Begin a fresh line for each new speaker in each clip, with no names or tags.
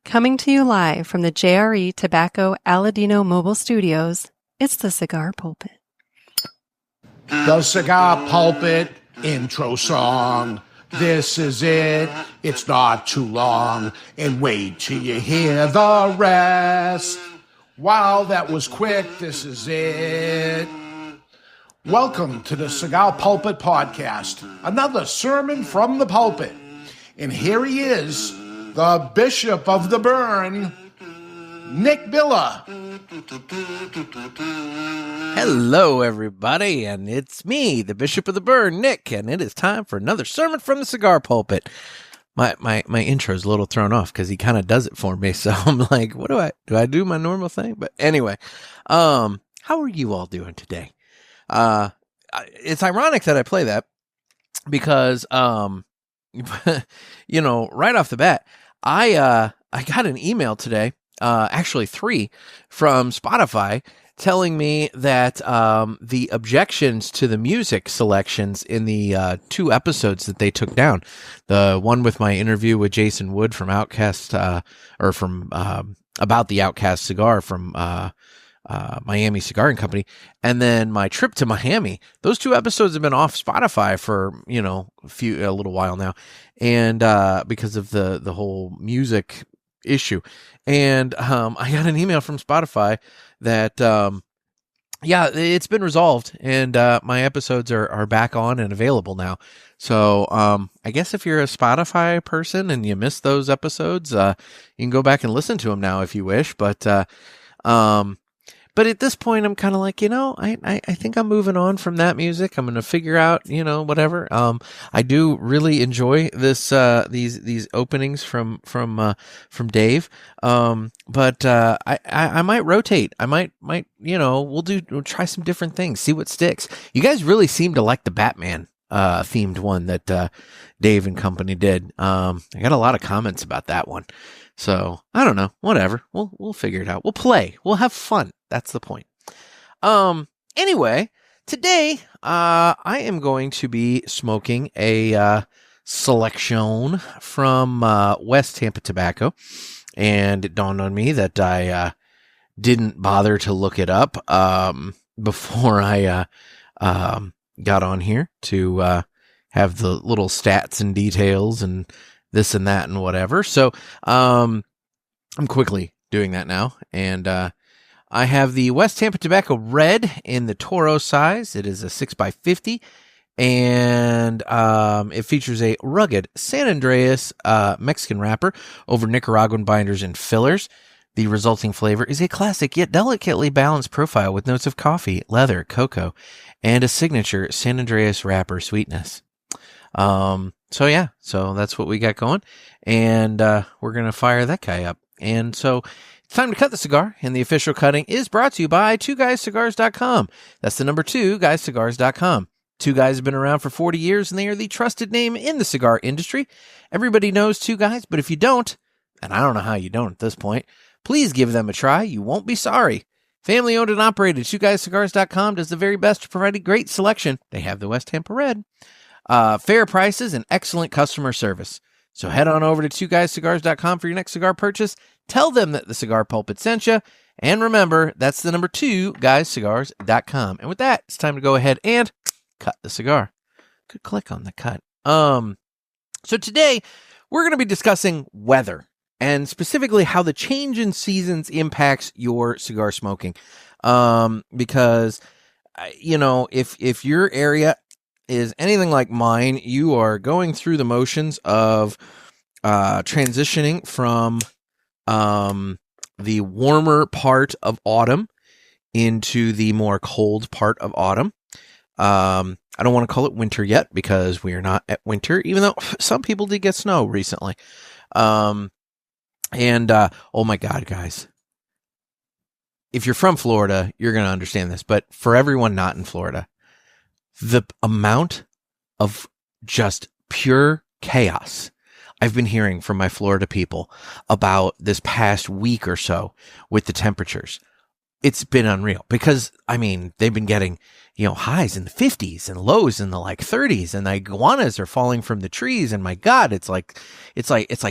Coming to you live from the JRE Tobacco Aladino Mobile Studios, it's the Cigar Pulpit.
The Cigar Pulpit intro song. This is it. It's not too long. And wait till you hear the rest. Wow, that was quick. This is it. Welcome to the Cigar Pulpit Podcast. Another sermon from the pulpit. And here he is, the Bishop of the Burn, Nick Billa.
Hello, everybody, and it's me, the Bishop of the Burn, Nick, and it is time for another sermon from the Cigar Pulpit. My intro's a little thrown off because he kind of does it for me, so I'm like, what do I do my normal thing? But anyway, how are you all doing today? It's ironic that I play that because, you know, right off the bat, I got an email today, actually 3, from Spotify telling me that the objections to the music selections in the 2 episodes that they took down, the one with my interview with Jason Wood from Outcast, or from about the Outcast cigar from Miami Cigar and Company, and then my trip to Miami. Those 2 episodes have been off Spotify for, you know, a little while now, and because of the whole music issue. And I got an email from Spotify that yeah, it's been resolved, and my episodes are back on and available now. So I guess if you're a Spotify person and you missed those episodes, you can go back and listen to them now if you wish. But at this point, I'm kind of like, you know, I think I'm moving on from that music. I'm going to figure out, you know, whatever. I do really enjoy this, these openings from Dave. But I might rotate. I might, you know, we'll try some different things, see what sticks. You guys really seem to like the Batman, themed one that, Dave and company did. I got a lot of comments about that one. So I don't know, whatever. We'll figure it out. We'll play. We'll have fun. That's the point. Anyway, today, I am going to be smoking a, selection from, West Tampa Tobacco. And it dawned on me that I, didn't bother to look it up, before I, got on here to, have the little stats and details and this and that and whatever. So, I'm quickly doing that now. And, I have the West Tampa Tobacco Red in the Toro size. It is a 6x50, and it features a rugged San Andreas Mexican wrapper over Nicaraguan binders and fillers. The resulting flavor is a classic yet delicately balanced profile with notes of coffee, leather, cocoa, and a signature San Andreas wrapper sweetness. So that's what we got going, and we're going to fire that guy up. And so it's time to cut the cigar, and the official cutting is brought to you by 2guyscigars.com. That's the number 2, guyscigars.com. 2 Guys have been around for 40 years, and they are the trusted name in the cigar industry. Everybody knows 2 Guys, but if you don't, and I don't know how you don't at this point, please give them a try. You won't be sorry. Family owned and operated, 2guyscigars.com does the very best to provide a great selection. They have the West Tampa Red, fair prices, and excellent customer service. So head on over to 2guyscigars.com for your next cigar purchase. Tell them that the Cigar Pulpit sent you. And remember, that's the number 2, guyscigars.com. And with that, it's time to go ahead and cut the cigar. Good click on the cut. So today, we're going to be discussing weather, and specifically how the change in seasons impacts your cigar smoking. Because, you know, if your area is anything like mine, you are going through the motions of transitioning from the warmer part of autumn into the more cold part of autumn. I don't want to call it winter yet because we are not at winter, even though some people did get snow recently. Oh my God, guys. If you're from Florida, you're going to understand this, but for everyone not in Florida, the amount of just pure chaos I've been hearing from my Florida people about this past week or so with the temperatures. it's been unreal because, I mean, they've been getting, highs in the 50s and lows in the like 30s, and the iguanas are falling from the trees. And my God, it's like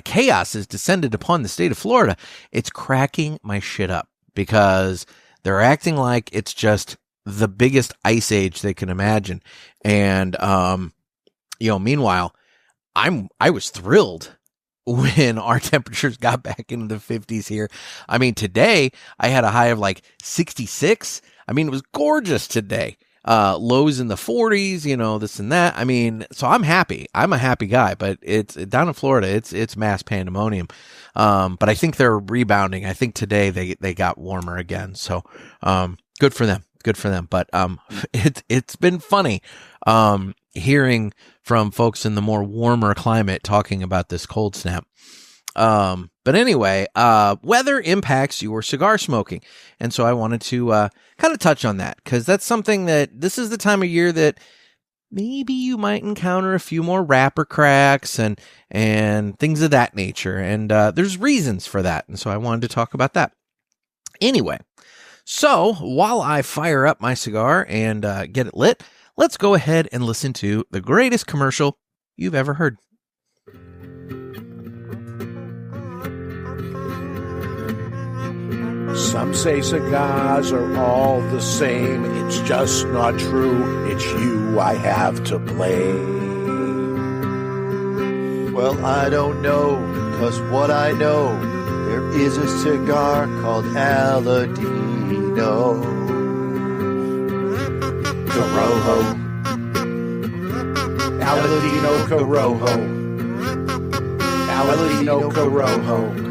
chaos has descended upon the state of Florida. It's cracking my shit up because they're acting like it's just the biggest ice age they can imagine. And, meanwhile, I was thrilled when our temperatures got back into the 50s here. I mean, today I had a high of like 66. I mean, it was gorgeous today. Lows in the 40s, this and that. I mean, so I'm happy. I'm a happy guy, but it's down in Florida. It's mass pandemonium. But I think they're rebounding. I think today they got warmer again. So, good for them. Good for them. But, it's been funny, hearing from folks in the more warmer climate talking about this cold snap. But anyway, weather impacts your cigar smoking. And so I wanted to kind of touch on that because that's something that this is the time of year that maybe you might encounter a few more wrapper cracks and things of that nature. And there's reasons for that. And so I wanted to talk about that. Anyway, so while I fire up my cigar and get it lit, let's go ahead and listen to the greatest commercial you've ever heard.
Some say cigars are all the same. It's just not true. It's you I have to blame.
Well, I don't know, 'cause what I know, there is a cigar called Aladino.
Corojo. Aladino Corojo. Aladino Corojo.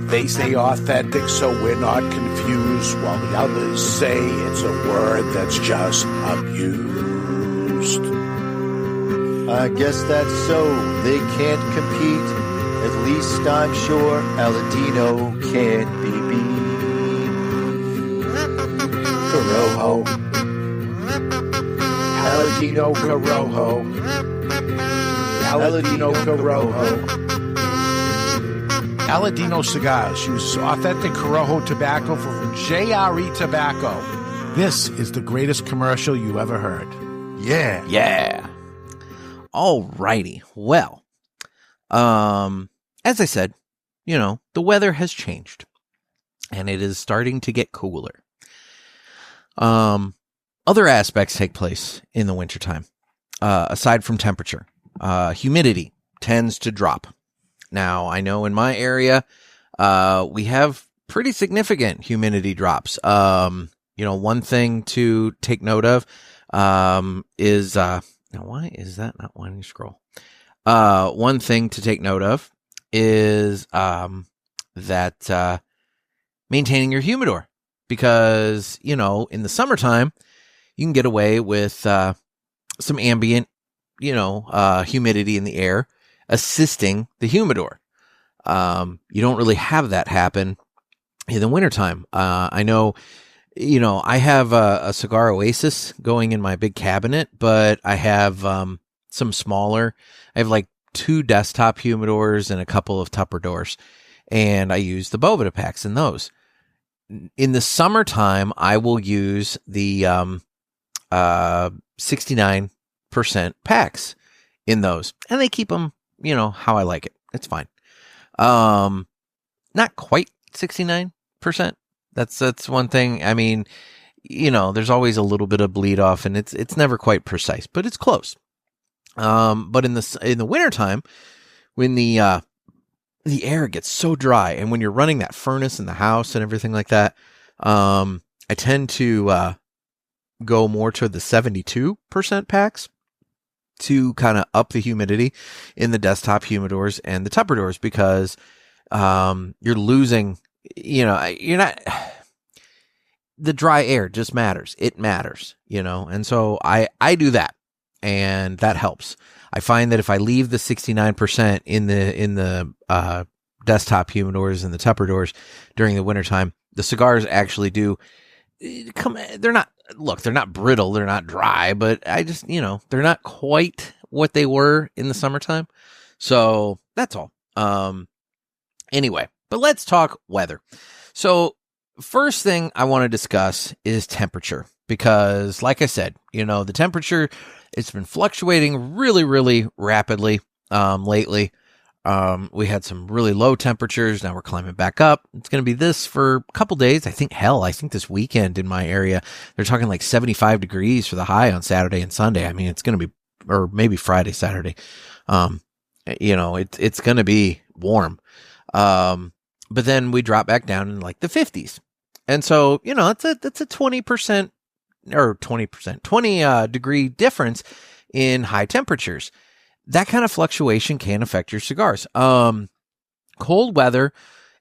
They say authentic, so we're not confused, while the others say it's a word that's just abused.
I guess that's so. They can't compete. At least I'm sure Aladino can't be beat.
Corojo. Aladino Corojo. Aladino Corojo. Aladino Cigars uses authentic Corojo tobacco from JRE Tobacco. This is the greatest commercial you ever heard. Yeah.
Yeah. Alrighty. Well, as I said, the weather has changed and it is starting to get cooler. Other aspects take place in the wintertime, aside from temperature. Humidity tends to drop. Now, I know in my area, we have pretty significant humidity drops. One thing to take note of, is, now why is that not wanting to scroll? One thing to take note of is, that, maintaining your humidor, because, in the summertime, you can get away with, some ambient, humidity in the air, assisting the humidor. You don't really have that happen in the wintertime. I know, I have a cigar oasis going in my big cabinet, but I have some smaller. I have like 2 desktop humidors and a couple of Tupper doors, and I use the Boveda packs in those. In the summertime, I will use the 69% packs in those, and they keep them how I like it. It's fine. Not quite 69%. That's one thing. I mean, there's always a little bit of bleed off, and it's never quite precise, but it's close. But in the wintertime, when the air gets so dry, and when you're running that furnace in the house and everything like that, I tend to go more to the 72% packs to kind of up the humidity in the desktop humidors and the Tupper doors, because you're losing, you're not, the dry air just matters. It matters, and so I do that, and that helps. I find that if I leave the 69% in the desktop humidors and the Tupper doors during the wintertime, the cigars actually do come. They're not brittle, they're not dry, but I just, they're not quite what they were in the summertime. So that's all. Anyway, but let's talk weather. So first thing I want to discuss is temperature, because like I said, the temperature, it's been fluctuating really, really rapidly lately. We had some really low temperatures. Now we're climbing back up. It's going to be this for a couple days. I think this weekend in my area, they're talking like 75 degrees for the high on Saturday and Sunday. I mean, it's going to be, or maybe Friday, Saturday. It's going to be warm. But then we drop back down in like the 50s. And so, that's a 20% or 20 degree difference in high temperatures. That kind of fluctuation can affect your cigars. Cold weather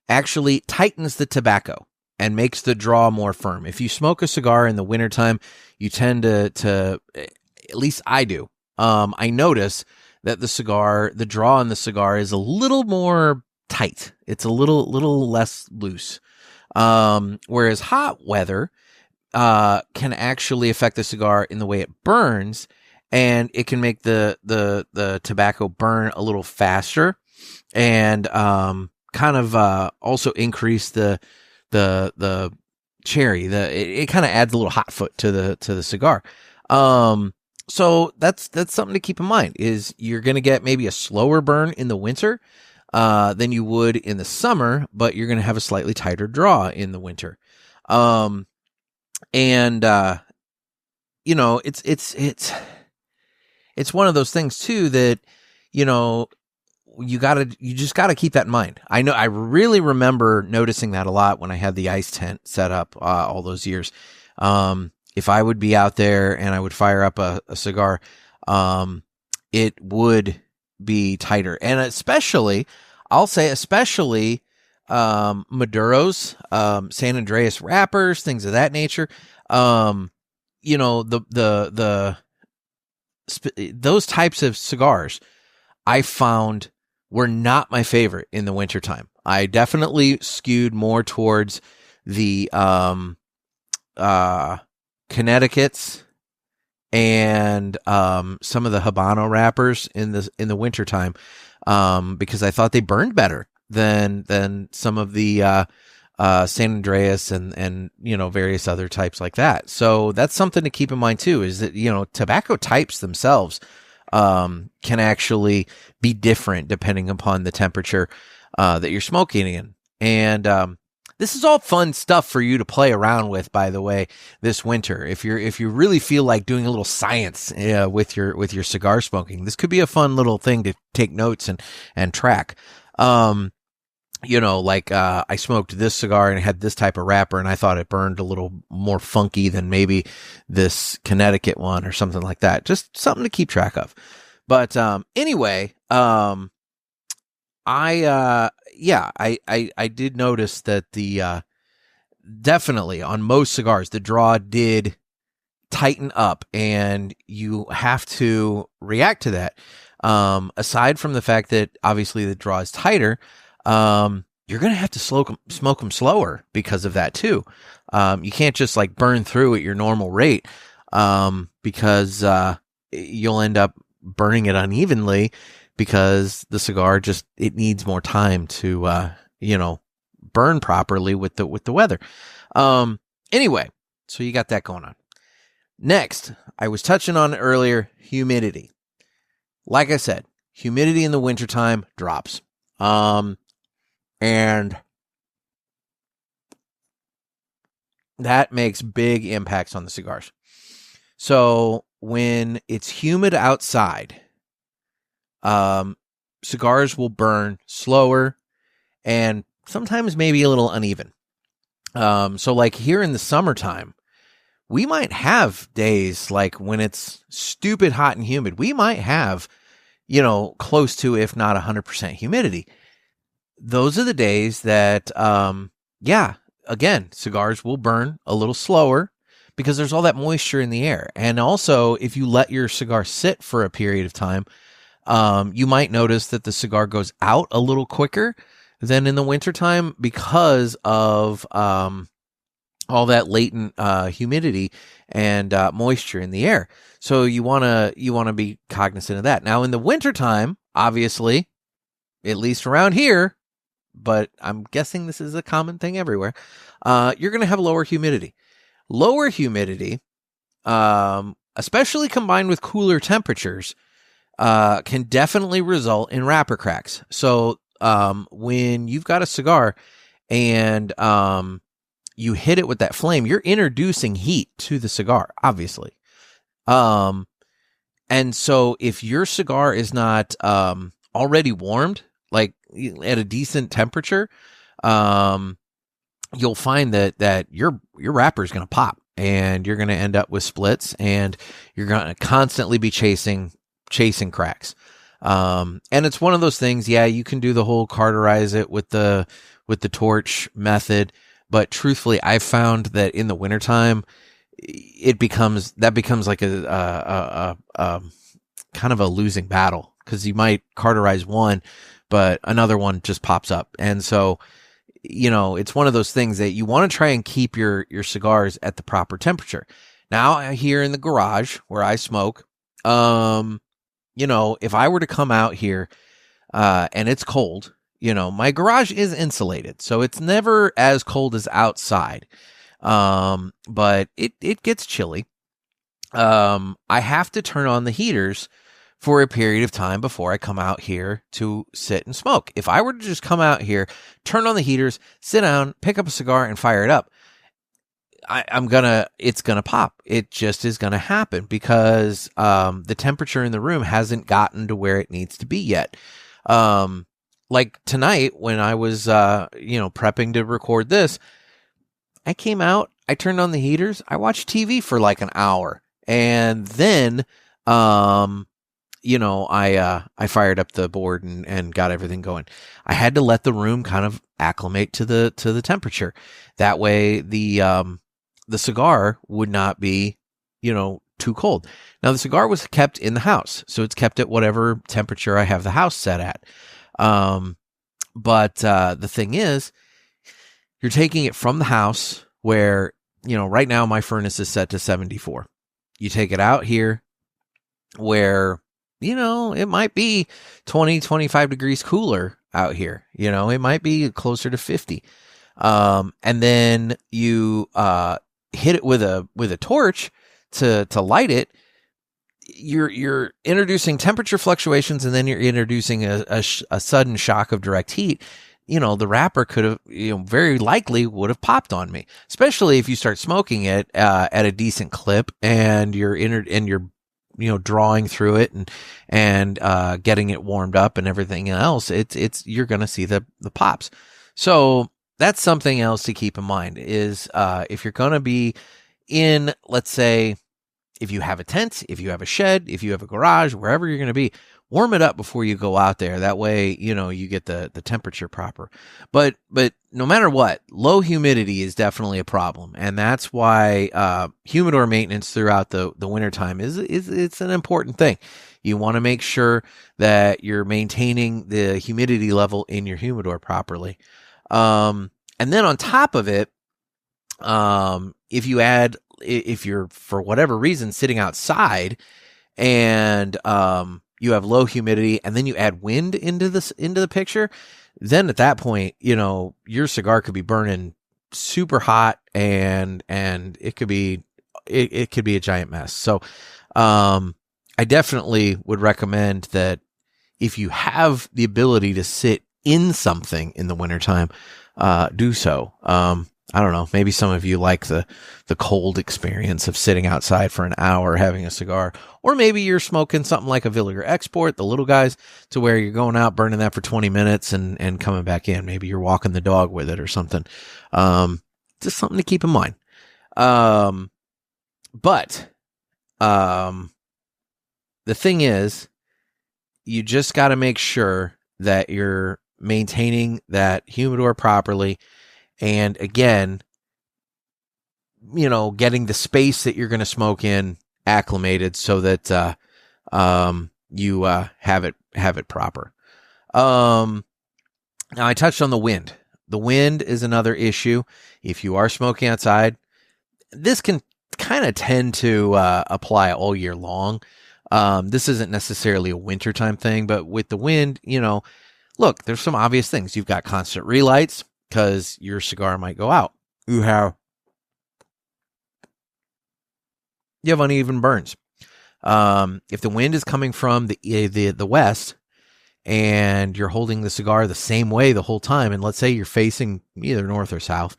actually tightens the tobacco and makes the draw more firm. If you smoke a cigar in the wintertime, you tend to at least I do. I notice that the draw on the cigar is a little more tight. It's a little less loose. Whereas hot weather can actually affect the cigar in the way it burns, and it can make the tobacco burn a little faster, and kind of also increase the cherry. It kind of adds a little hot foot to the cigar. So that's something to keep in mind, is you're going to get maybe a slower burn in the winter than you would in the summer, but you're going to have a slightly tighter draw in the winter. It's one of those things too that, you just gotta keep that in mind. I know I really remember noticing that a lot when I had the ice tent set up, all those years. If I would be out there and I would fire up a cigar, it would be tighter. And especially Maduros, San Andreas wrappers, things of that nature. Those types of cigars I found were not my favorite in the wintertime. I definitely skewed more towards the Connecticut's and some of the Habano wrappers in the wintertime, because I thought they burned better than some of the San Andreas and various other types like that. So that's something to keep in mind too, is that tobacco types themselves can actually be different depending upon the temperature that you're smoking in. And this is all fun stuff for you to play around with, by the way, this winter. If you really feel like doing a little science with your cigar smoking, this could be a fun little thing to take notes and track. I smoked this cigar and it had this type of wrapper, and I thought it burned a little more funky than maybe this Connecticut one or something like that. Just something to keep track of. But anyway, I did notice that the definitely on most cigars the draw did tighten up, and you have to react to that. Aside from the fact that obviously the draw is tighter, you're going to have to smoke them slower because of that too. You can't just like burn through at your normal rate, because you'll end up burning it unevenly, because the cigar it needs more time to burn properly with the weather. Anyway, so you got that going on. Next, I was touching on it earlier, humidity. Like I said, humidity in the wintertime drops. And that makes big impacts on the cigars. So when it's humid outside, cigars will burn slower and sometimes maybe a little uneven. So like here in the summertime, we might have days like when it's stupid hot and humid. We might have, close to, if not 100% humidity. Those are the days that, again, cigars will burn a little slower because there's all that moisture in the air. And also, if you let your cigar sit for a period of time, you might notice that the cigar goes out a little quicker than in the wintertime because of all that latent humidity and moisture in the air. So you want to be cognizant of that. Now, in the wintertime, obviously, at least around here, but I'm guessing this is a common thing everywhere. You're going to have lower humidity. Lower humidity, especially combined with cooler temperatures, can definitely result in wrapper cracks. So when you've got a cigar and you hit it with that flame, you're introducing heat to the cigar, obviously. And so if your cigar is not already warmed, like at a decent temperature, you'll find that your wrapper is going to pop, and you're going to end up with splits, and you're going to constantly be chasing cracks. And it's one of those things. Yeah, you can do the whole cauterize it with the torch method, but truthfully, I've found that in the wintertime, that becomes like a kind of a losing battle, because you might cauterize one, but another one just pops up. And so, it's one of those things that you want to try and keep your cigars at the proper temperature. Now, here in the garage where I smoke, if I were to come out here, and it's cold, my garage is insulated, so it's never as cold as outside. But it gets chilly. I have to turn on the heaters for a period of time before I come out here to sit and smoke. If I were to just come out here, turn on the heaters, sit down, pick up a cigar and fire it up, it's gonna pop. It just is gonna happen because, the temperature in the room hasn't gotten to where it needs to be yet. Like tonight when I was, prepping to record this, I came out, I turned on the heaters, I watched TV for like an hour, and then, I fired up the board and got everything going. I had to let the room kind of acclimate to the temperature. That way the cigar would not be, too cold. Now the cigar was kept in the house, so it's kept at whatever temperature I have the house set at. But the thing is, you're taking it from the house where, right now my furnace is set to 74. You take it out here where, it might be 20, 25 degrees cooler out here. It might be closer to 50. And then you hit it with a torch to light it. You're introducing temperature fluctuations, and then you're introducing a sudden shock of direct heat. The wrapper could have, very likely would have popped on me, especially if you start smoking it at a decent clip, and you're drawing through it and getting it warmed up and everything else. You're going to see the pops. So that's something else to keep in mind is, if you're going to be in, let's say, if you have a tent, if you have a shed, if you have a garage, wherever you're going to be, warm it up before you go out there. That way, you get the temperature proper. But no matter what, low humidity is definitely a problem. And that's why, humidor maintenance throughout the wintertime it's an important thing. You want to make sure that you're maintaining the humidity level in your humidor properly. And then on top of it, if you're for whatever reason sitting outside and you have low humidity, and then you add wind into the picture, then at that point, your cigar could be burning super hot, and it could be a giant mess. So I definitely would recommend that if you have the ability to sit in something in the wintertime, do so. I don't know, maybe some of you like the cold experience of sitting outside for an hour having a cigar, or maybe you're smoking something like a Villiger Export, the little guys, to where you're going out, burning that for 20 minutes and coming back in. Maybe you're walking the dog with it or something. Just something to keep in mind. But the thing is, you just got to make sure that you're maintaining that humidor properly. And again, getting the space that you're going to smoke in acclimated so that you have it proper. Now I touched on the wind. The wind is another issue. If you are smoking outside, this can kind of tend to apply all year long. This isn't necessarily a wintertime thing, but with the wind, look, there's some obvious things. You've got constant relights because your cigar might go out. You have uneven burns. If the wind is coming from the west and you're holding the cigar the same way the whole time, and let's say you're facing either north or south,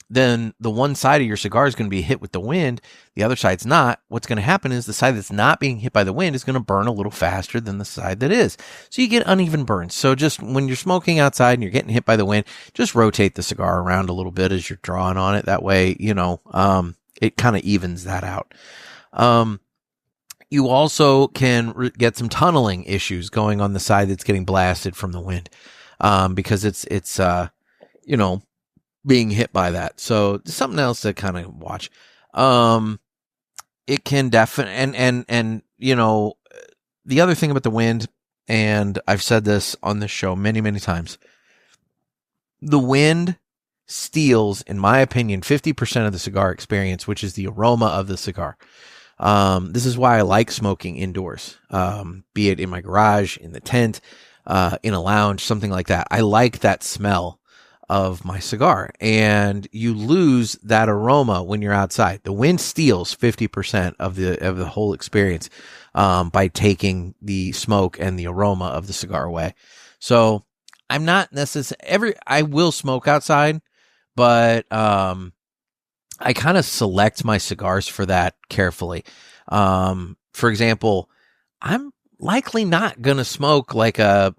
then the one side of your cigar is going to be hit with the wind. The other side's not. What's going to happen is the side that's not being hit by the wind is going to burn a little faster than the side that is. So you get uneven burns. So just when you're smoking outside and you're getting hit by the wind, just rotate the cigar around a little bit as you're drawing on it. That way, it kind of evens that out. You also can get some tunneling issues going on the side that's getting blasted from the wind, because it's being hit by that. So something else to kind of watch. It can definitely, and the other thing about the wind, and I've said this on this show many, many times, the wind steals, in my opinion, 50% of the cigar experience, which is the aroma of the cigar. This is why I like smoking indoors, be it in my garage, in the tent, in a lounge, something like that. I like that smell of my cigar, and you lose that aroma when you're outside. The wind steals 50% of the whole experience, by taking the smoke and the aroma of the cigar away. So I'm not necessarily I will smoke outside, but, I kind of select my cigars for that carefully. For example, I'm likely not going to smoke like a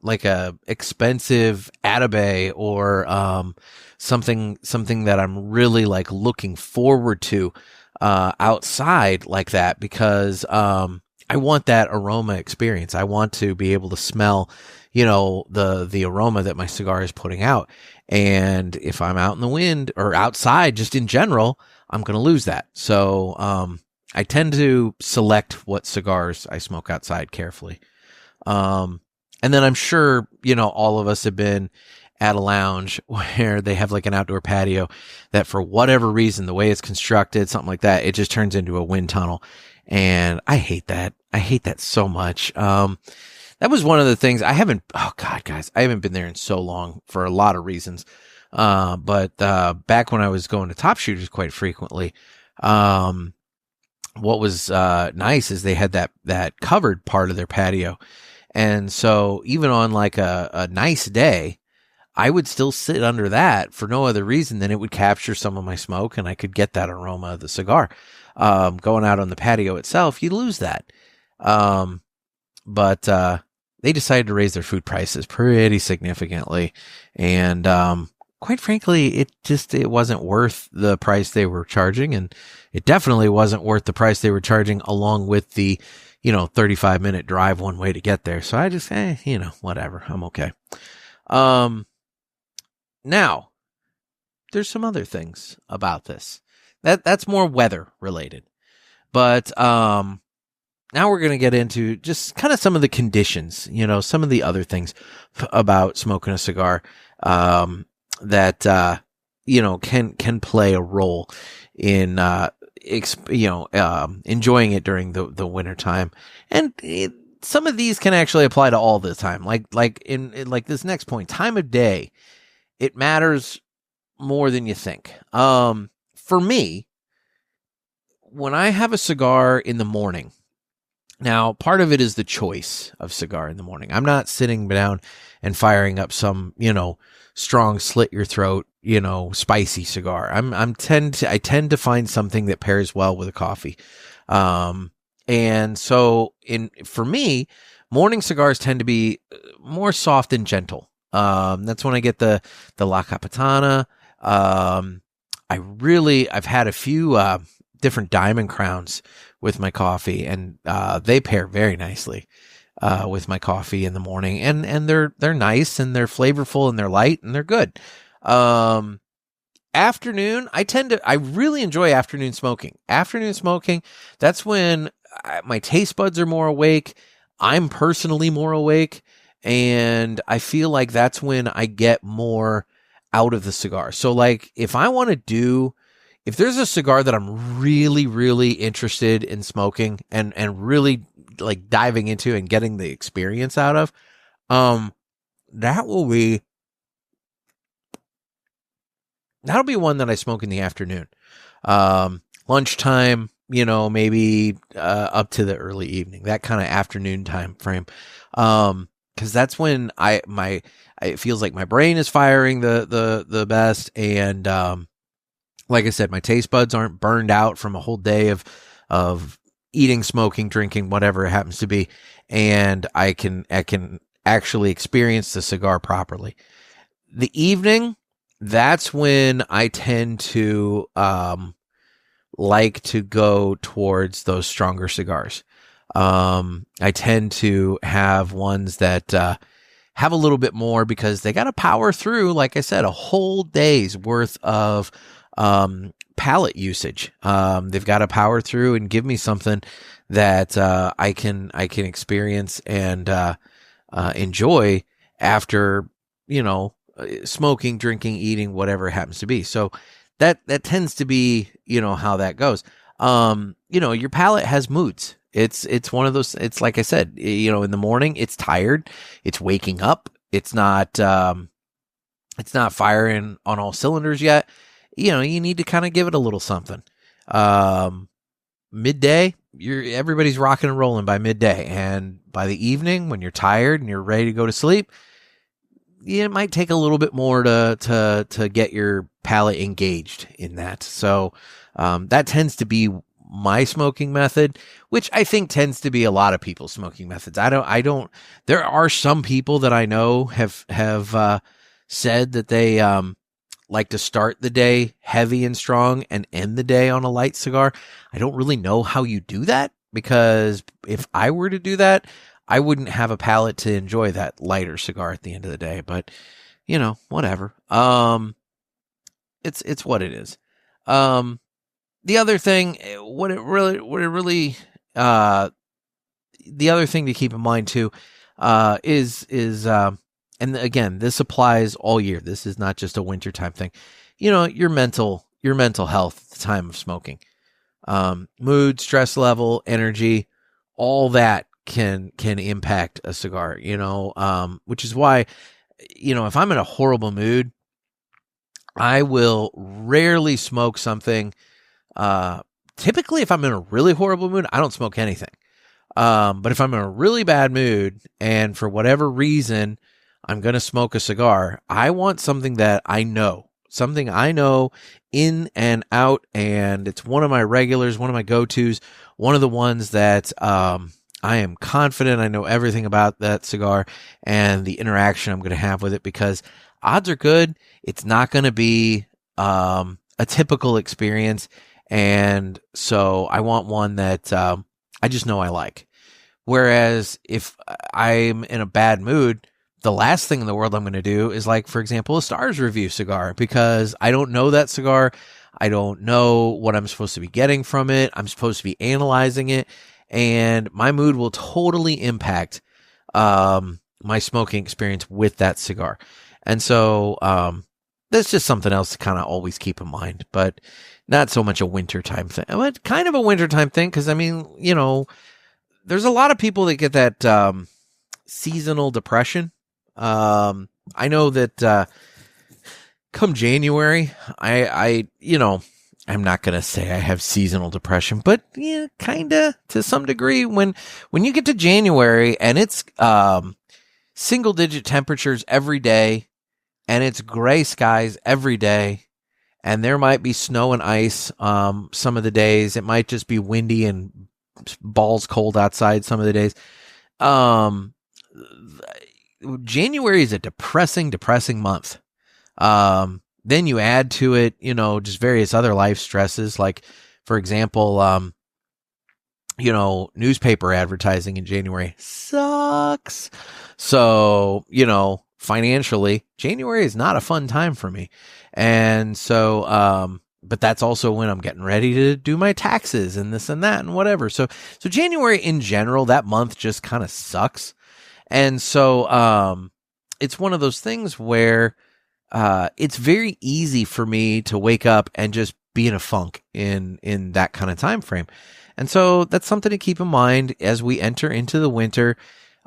expensive Atabey or something that I'm really like looking forward to outside like that, because I want that aroma experience. I want to be able to smell, the aroma that my cigar is putting out. And if I'm out in the wind or outside just in general, I'm going to lose that. So I tend to select what cigars I smoke outside carefully. And then I'm sure, all of us have been at a lounge where they have like an outdoor patio that for whatever reason, the way it's constructed, something like that, it just turns into a wind tunnel. And I hate that. I hate that so much. That was one of the things I haven't been there in so long for a lot of reasons. But back when I was going to Top Shooters quite frequently, what was nice is they had that covered part of their patio. And so even on like a nice day, I would still sit under that for no other reason than it would capture some of my smoke and I could get that aroma of the cigar. Going out on the patio itself, you lose that. But they decided to raise their food prices pretty significantly. And quite frankly, it wasn't worth the price they were charging. And it definitely wasn't worth the price they were charging along with the, 35-minute drive one way to get there. So I just, whatever, I'm okay. Now, there's some other things about this. That's more weather related. But now we're going to get into just kind of some of the conditions, some of the other things about smoking a cigar that can play a role in enjoying it during the winter time. And some of these can actually apply to all the time. Like in this next point, time of day, it matters more than you think. For me, when I have a cigar in the morning, now part of it is the choice of cigar in the morning. I'm not sitting down and firing up some, strong slit your throat, spicy cigar. I tend to find something that pairs well with a coffee. And so for me, morning cigars tend to be more soft and gentle. That's when I get the La Capitana. I've had a few, different Diamond Crowns with my coffee, and they pair very nicely with my coffee in the morning, and they're nice and they're flavorful and they're light and they're good. Afternoon, I really enjoy afternoon smoking. That's when my taste buds are more awake. I'm personally more awake, and I feel like that's when I get more out of the cigar. So like if there's a cigar that I'm really, really interested in smoking and really like diving into and getting the experience out of, That'll be one that I smoke in the afternoon. Lunchtime, maybe up to the early evening, that kind of afternoon time frame. Because that's when it feels like my brain is firing the best, and like I said, my taste buds aren't burned out from a whole day of eating, smoking, drinking, whatever it happens to be, and I can actually experience the cigar properly. The evening, that's when I tend to like to go towards those stronger cigars. I tend to have ones that have a little bit more, because they got to power through, like I said, a whole day's worth of palate usage. They've got to power through and give me something that I can experience and enjoy after, smoking, drinking, eating, whatever it happens to be. So that tends to be, how that goes. Your palate has moods. It's one of those, it's like I said, in the morning, it's tired, it's waking up, it's not firing on all cylinders yet. You need to kind of give it a little something. Midday, everybody's rocking and rolling by midday, and by the evening, when you're tired and you're ready to go to sleep, it might take a little bit more to get your palate engaged in that. So that tends to be my smoking method, which I think tends to be a lot of people's smoking methods. There are some people that I know have said that they like to start the day heavy and strong and end the day on a light cigar. I don't really know how you do that, because if I were to do that, I wouldn't have a palate to enjoy that lighter cigar at the end of the day. But whatever. It's what it is. The other thing, the other thing to keep in mind too, is and again, this applies all year. This is not just a wintertime thing. Your mental health at the time of smoking, mood, stress level, energy, all that can impact a cigar, which is why, if I'm in a horrible mood, I will rarely smoke something. Typically, if I'm in a really horrible mood, I don't smoke anything. But if I'm in a really bad mood and for whatever reason I'm going to smoke a cigar, I want something that I know in and out, and it's one of my regulars, one of my go-tos, one of the ones that I am confident I know everything about that cigar and the interaction I'm going to have with it, because odds are good it's not going to be a typical experience. And so I want one that I just know I like. Whereas if I'm in a bad mood, the last thing in the world I'm going to do is, like, for example, a Stars Review cigar, because I don't know that cigar. I don't know what I'm supposed to be getting from it. I'm supposed to be analyzing it, and my mood will totally impact my smoking experience with that cigar. And so that's just something else to kind of always keep in mind, but not so much a wintertime thing. But kind of a wintertime thing, because, I mean, there's a lot of people that get that seasonal depression. I know that come January, I'm not going to say I have seasonal depression, but yeah, kind of to some degree. When you get to January and it's single digit temperatures every day, and it's gray skies every day, and there might be snow and ice some of the days. It might just be windy and balls cold outside some of the days. January is a depressing month. Then you add to it, just various other life stresses. Like, for example, newspaper advertising in January sucks. So, financially, January is not a fun time for me. And so, but that's also when I'm getting ready to do my taxes and this and that and whatever. So January in general, that month just kind of sucks. And so, it's one of those things where, it's very easy for me to wake up and just be in a funk in that kind of time frame. And so that's something to keep in mind as we enter into the winter.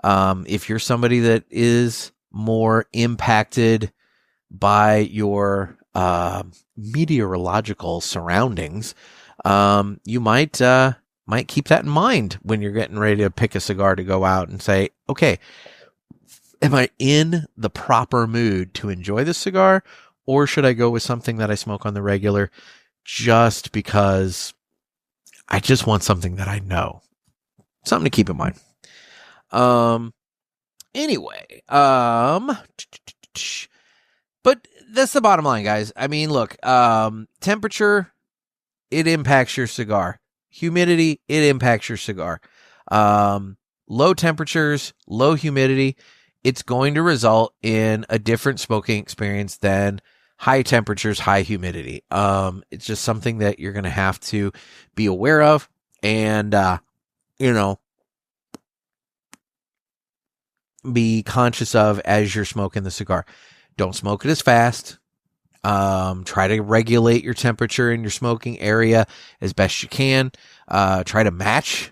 If you're somebody that is more impacted by your meteorological surroundings, you might keep that in mind when you're getting ready to pick a cigar to go out and say, okay, am I in the proper mood to enjoy this cigar, or should I go with something that I smoke on the regular just because I just want something that I know? Something to keep in mind. Anyway, but that's the bottom line, guys. I mean, look, temperature, it impacts your cigar. Humidity, it impacts your cigar. Low temperatures, low humidity, it's going to result in a different smoking experience than high temperatures, high humidity. It's just something that you're going to have to be aware of and, be conscious of as you're smoking the cigar. Don't smoke it as fast. Try to regulate your temperature in your smoking area as best you can. Try to match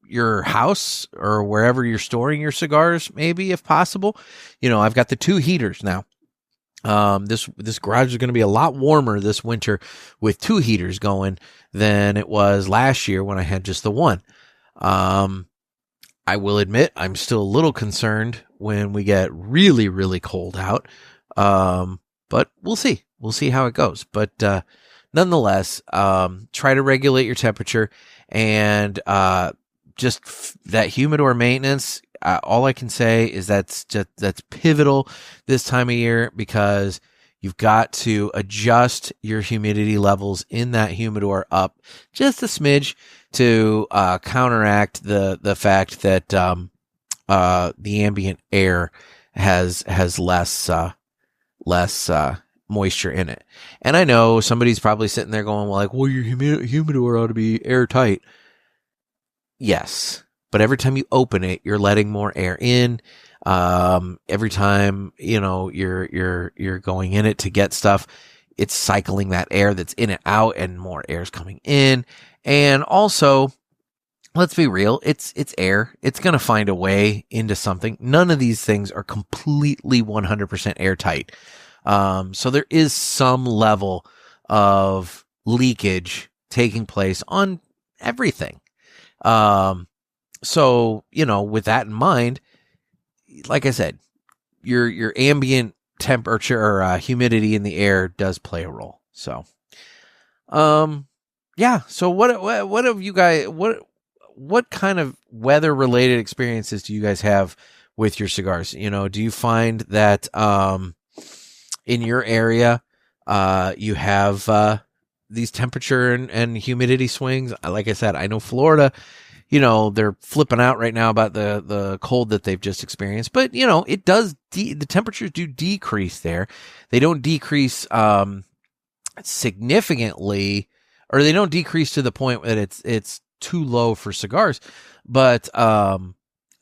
your house or wherever you're storing your cigars, maybe if possible. I've got the 2 heaters now. This garage is going to be a lot warmer this winter with 2 heaters going than it was last year when I had just the 1. I will admit I'm still a little concerned when we get really, really cold out. But we'll see. We'll see how it goes. But nonetheless, try to regulate your temperature and just that humidor maintenance. All I can say is that's pivotal this time of year, because you've got to adjust your humidity levels in that humidor up just a smidge to counteract the fact that the ambient air has less moisture in it. And I know somebody's probably sitting there going, well, your humidor ought to be airtight. Yes, but every time you open it, you're letting more air in. Every time you're going in it to get stuff, it's cycling that air that's in and out, and more air is coming in. And also, let's be real, it's air. It's going to find a way into something. None of these things are completely 100% airtight. So there is some level of leakage taking place on everything. So, with that in mind, like I said, your ambient temperature or humidity in the air does play a role. So, yeah. So what have you guys, what kind of weather related experiences do you guys have with your cigars? Do you find that, in your area, you have, these temperature and humidity swings? Like I said, I know Florida, they're flipping out right now about the cold that they've just experienced, but it does, the temperatures do decrease there. They don't decrease, significantly, or they don't decrease to the point that it's too low for cigars, but,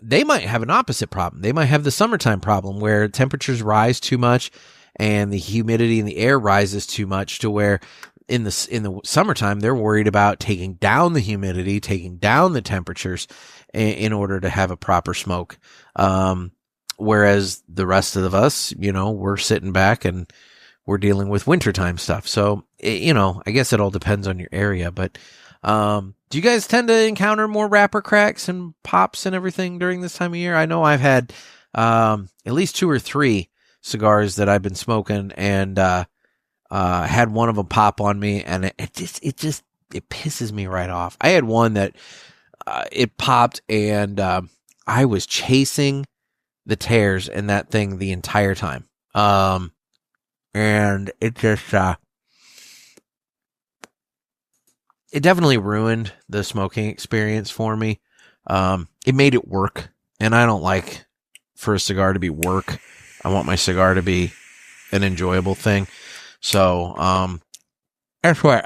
they might have an opposite problem. They might have the summertime problem where temperatures rise too much and the humidity in the air rises too much to where in the summertime, they're worried about taking down the humidity, taking down the temperatures in order to have a proper smoke. Whereas the rest of us, we're sitting back and we're dealing with wintertime stuff. So, I guess it all depends on your area, but, do you guys tend to encounter more wrapper cracks and pops and everything during this time of year? I know I've had, at least 2 or 3 cigars that I've been smoking and, had one of them pop on me, and it pisses me right off. I had one that it popped, and I was chasing the tears in that thing the entire time. And it just it definitely ruined the smoking experience for me. It made it work, and I don't like for a cigar to be work. I want my cigar to be an enjoyable thing. So, that's what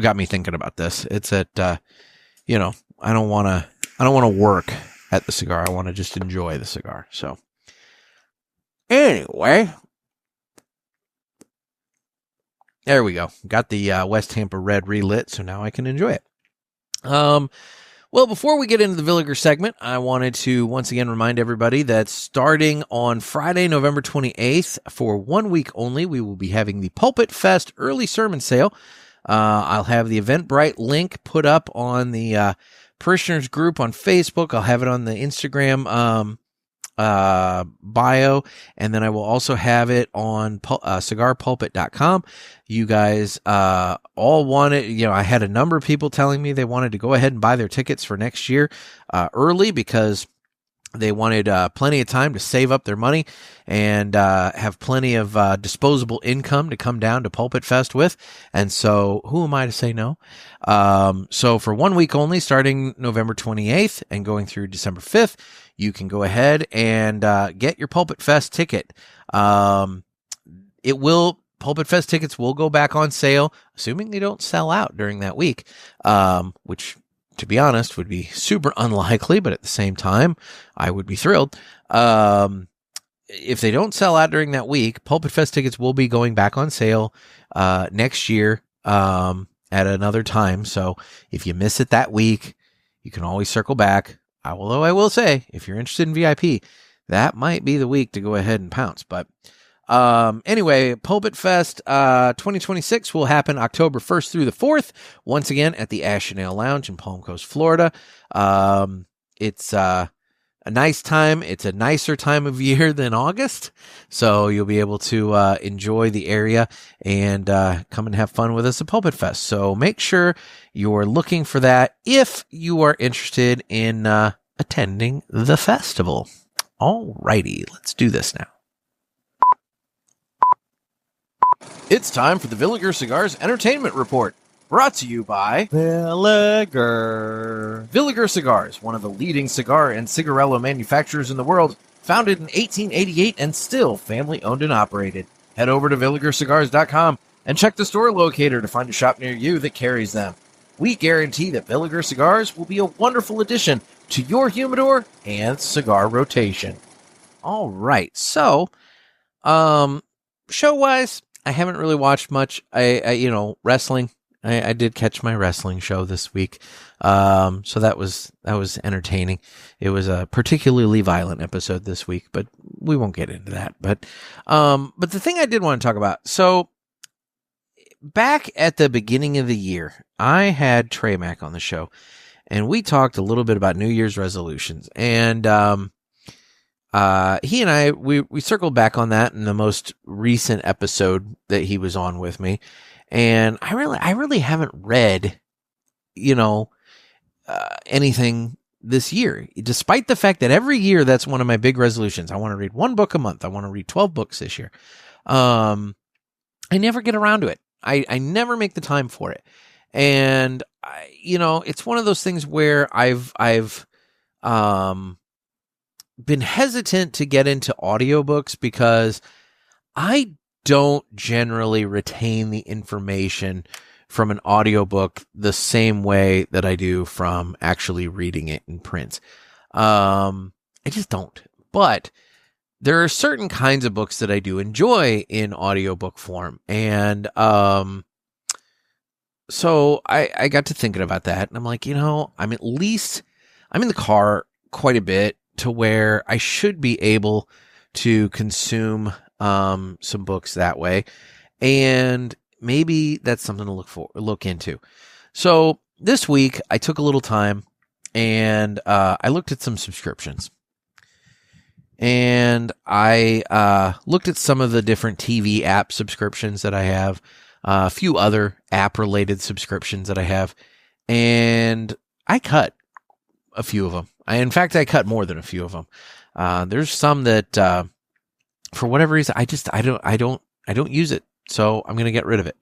got me thinking about this. It's that, I don't want to work at the cigar. I want to just enjoy the cigar. So anyway, there we go. Got the, West Tampa Red relit. So now I can enjoy it. Well, before we get into the Villiger segment, I wanted to once again remind everybody that starting on Friday, November 28th, for 1 week only, we will be having the Pulpit Fest early sermon sale. I'll have the Eventbrite link put up on the parishioners group on Facebook. I'll have it on the Instagram bio, and then I will also have it on cigarpulpit.com. You guys all wanted, I had a number of people telling me they wanted to go ahead and buy their tickets for next year early because they wanted plenty of time to save up their money and have plenty of disposable income to come down to Pulpit Fest with. And so who am I to say no? So for 1 week only, starting November 28th and going through December 5th, you can go ahead and get your Pulpit Fest ticket. Pulpit Fest tickets will go back on sale, assuming they don't sell out during that week, which, to be honest, would be super unlikely, but at the same time, I would be thrilled. If they don't sell out during that week, Pulpit Fest tickets will be going back on sale next year at another time. So if you miss it that week, you can always circle back. Although I will say, if you're interested in VIP, that might be the week to go ahead and pounce. But anyway, Pulpit Fest 2026 will happen October 1st through the 4th, once again at the Ash and Ale Lounge in Palm Coast, Florida. It's a nice time. It's a nicer time of year than August, so you'll be able to enjoy the area and come and have fun with us at Pulpit Fest. So make sure you're looking for that if you are interested in attending the festival. All righty, let's do this now. It's time for the Villiger Cigars Entertainment Report, brought to you by
Villiger.
Villiger Cigars, one of the leading cigar and cigarello manufacturers in the world, founded in 1888 and still family-owned and operated. Head over to VilligerCigars.com and check the store locator to find a shop near you that carries them. We guarantee that Villiger Cigars will be a wonderful addition to your humidor and cigar rotation. All right, so, show-wise, I haven't really watched much. Wrestling. I did catch my wrestling show this week. So that was entertaining. It was a particularly violent episode this week, but we won't get into that. But the thing I did want to talk about, so back at the beginning of the year, I had Trey Mack on the show, and we talked a little bit about New Year's resolutions. And he and I, we circled back on that in the most recent episode that he was on with me. And I really haven't read, anything this year, despite the fact that every year that's one of my big resolutions. I want to read 1 book a month. I want to read 12 books this year. I never get around to it. I never make the time for it. And it's one of those things where I've been hesitant to get into audiobooks because I don't generally retain the information from an audiobook the same way that I do from actually reading it in print. I just don't. But there are certain kinds of books that I do enjoy in audiobook form. And so I got to thinking about that, and I'm like, I'm in the car quite a bit to where I should be able to consume some books that way, and maybe that's something to look into. So this week I took a little time and I looked at some subscriptions, and I looked at some of the different TV app subscriptions that I have, a few other app related subscriptions that I have, and I cut a few of them. In fact, I cut more than a few of them. There's some that for whatever reason, I don't use it. So I'm going to get rid of it.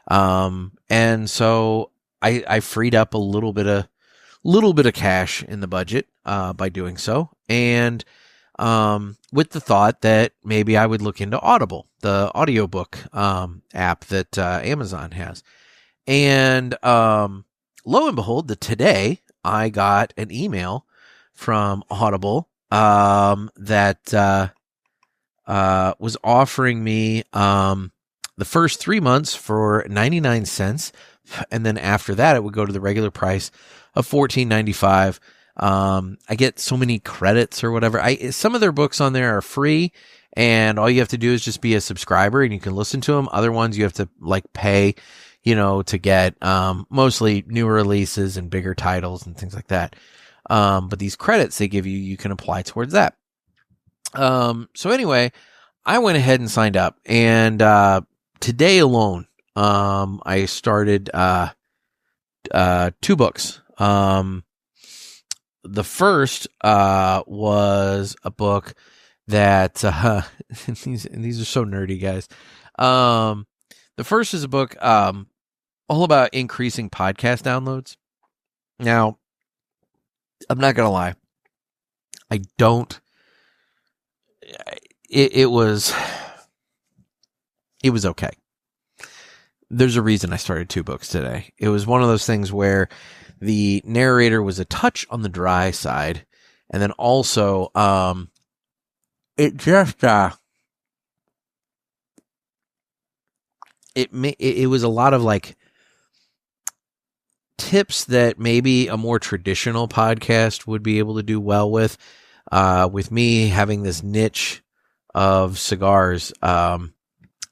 And so I freed up a little bit of cash in the budget, by doing so. And, with the thought that maybe I would look into Audible, the audiobook, app that, Amazon has. And, lo and behold, today I got an email from Audible, that, was offering me the first 3 months for 99 cents, And then after that, it would go to the regular price of $14.95. I get so many credits or whatever. Some of their books on there are free, and all you have to do is just be a subscriber and you can listen to them. Other ones you have to like pay, to get, mostly newer releases and bigger titles and things like that. But these credits they give you, you can apply towards that. So anyway, I went ahead and signed up, and, today alone, I started, 2 books. The first, was a book that, these are so nerdy, guys. The first is a book, all about increasing podcast downloads. Now, I'm not going to lie. It was okay. There's a reason I started 2 books today. It was one of those things where the narrator was a touch on the dry side, and then also, it just, it was a lot of like tips that maybe a more traditional podcast would be able to do well with. With me having this niche of cigars,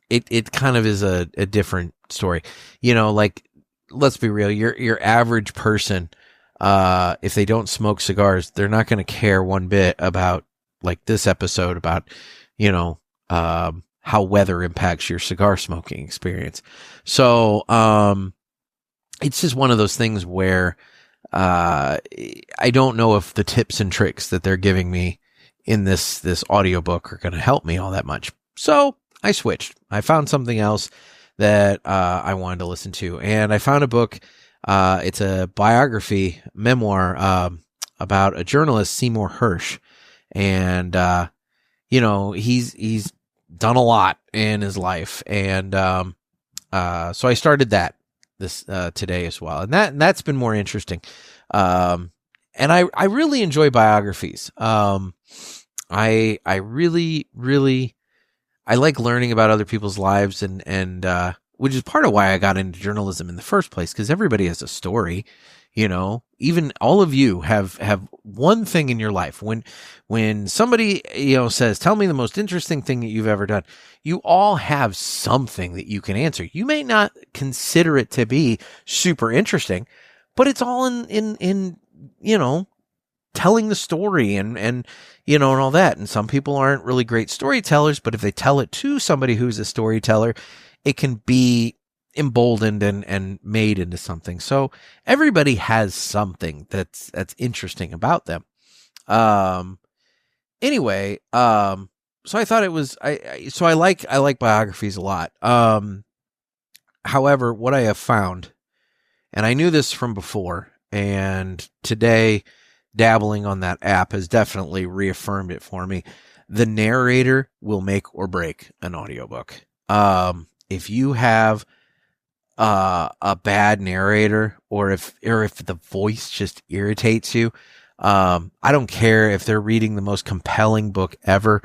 it kind of is a different story. Like, let's be real, your average person, if they don't smoke cigars, they're not going to care one bit about like this episode about, how weather impacts your cigar smoking experience. So, it's just one of those things where, I don't know if the tips and tricks that they're giving me in this audiobook are going to help me all that much. So I switched. I found something else that, I wanted to listen to, and I found a book. It's a biography memoir, about a journalist, Seymour Hersh. And, he's done a lot in his life. And, so I started that this, today as well. And that's been more interesting. And I really enjoy biographies. I really, I like learning about other people's lives, and which is part of why I got into journalism in the first place, because everybody has a story. Even all of you have one thing in your life. When somebody, says, tell me the most interesting thing that you've ever done, you all have something that you can answer. You may not consider it to be super interesting, but it's all in telling the story and all that. And some people aren't really great storytellers, but if they tell it to somebody who's a storyteller, it can be emboldened and made into something. So everybody has something that's interesting about them. Anyway, so I thought it was, I like biographies a lot. However, what I have found, and I knew this from before, and today dabbling on that app has definitely reaffirmed it for me. The narrator will make or break an audiobook. If you have a bad narrator, or if the voice just irritates you, I don't care if they're reading the most compelling book ever.